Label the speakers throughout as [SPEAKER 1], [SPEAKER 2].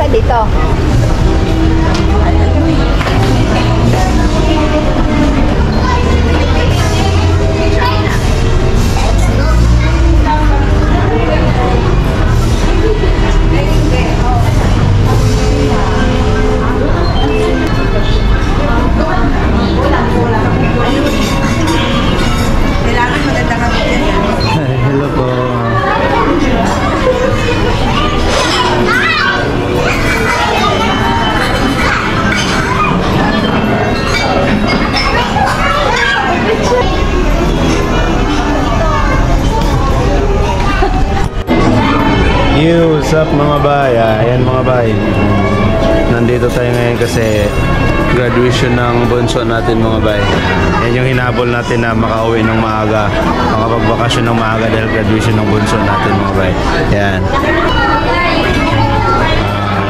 [SPEAKER 1] dito.
[SPEAKER 2] Hello po. Yo, what's up mga bay? Ayan mga bay. Nandito tayo ngayon kasi graduation ng bunso natin mga bay. Yan yung hinabol natin na makauwi ng maaga, makapagbakasyon ng maaga dahil graduation ng bunso natin mga bay. Yan.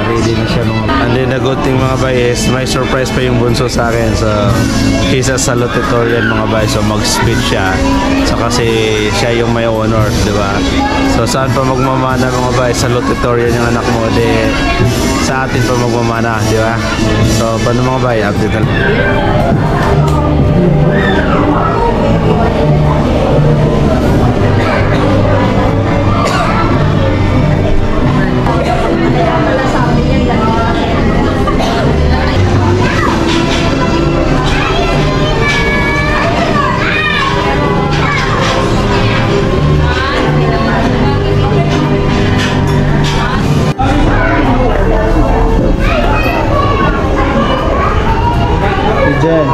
[SPEAKER 2] Ready na siya mga bay. And then the good thing mga bay is may surprise pa yung bunso sa akin. So he's a salutatorian mga bay. So mag-speech siya. So kasi siya yung may honor, di ba? So saan pa magmamana mga bay? Salutatorian yung anak mo. Di sa atin pa magmamana, di ba? So paano mga bay? Update na. Jen.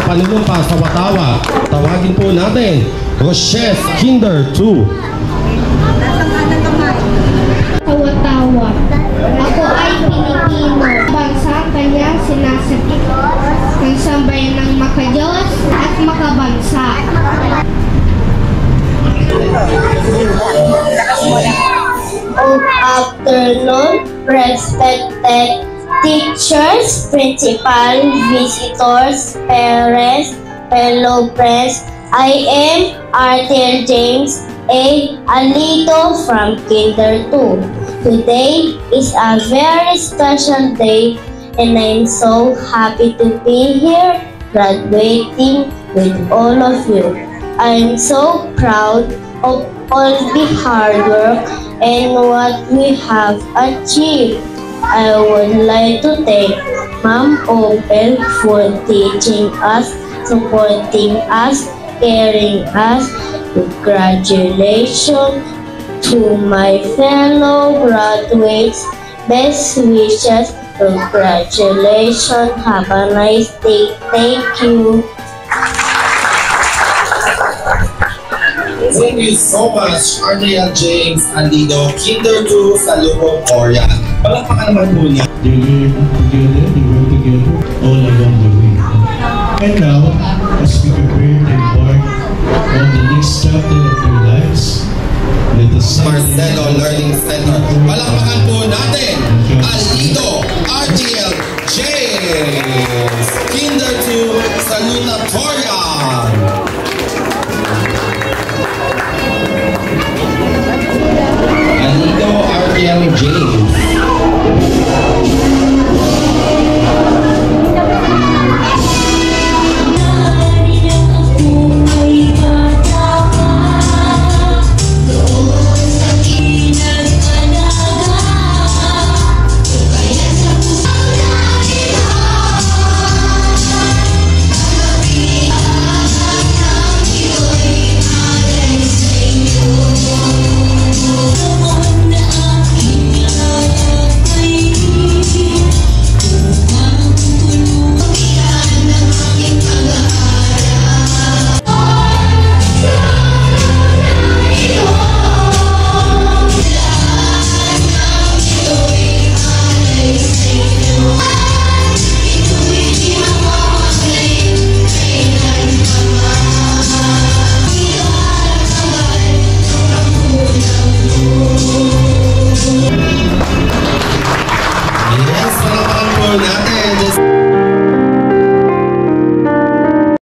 [SPEAKER 3] Panunumpa sa Watawa, tawagin po natin Roches Kinder 2.
[SPEAKER 4] Sa Watawa, ako ay Pilipino, bansang kanyang sinasakit ng sambayan ng makadiyos at makabansa. Good afternoon, respected teachers, principal, visitors, parents, fellow friends. I am Arthur James A. Alito from Kinder 2. Today is a very special day and I'm so happy to be here graduating with all of you. I'm so proud of all the hard work and what we have achieved. I would like to thank Ma'am Opel for teaching us, supporting us, caring us. Congratulations to my fellow graduates. Best wishes. Congratulations. Have a nice day. Thank you.
[SPEAKER 3] Thank you so much, Arnea James Andido, Kinder 2 sa Lubog, Korea. Palakpakan naman po niya.
[SPEAKER 5] They learn together, they work together all along the way. And now, as we prepare to embark on the next chapter of their lives, let us
[SPEAKER 3] Marcelo Learning Center. Palakpakan po natin, Aldido RTL James, Kinder 2 sa Salutatorian. Aldido RTL James.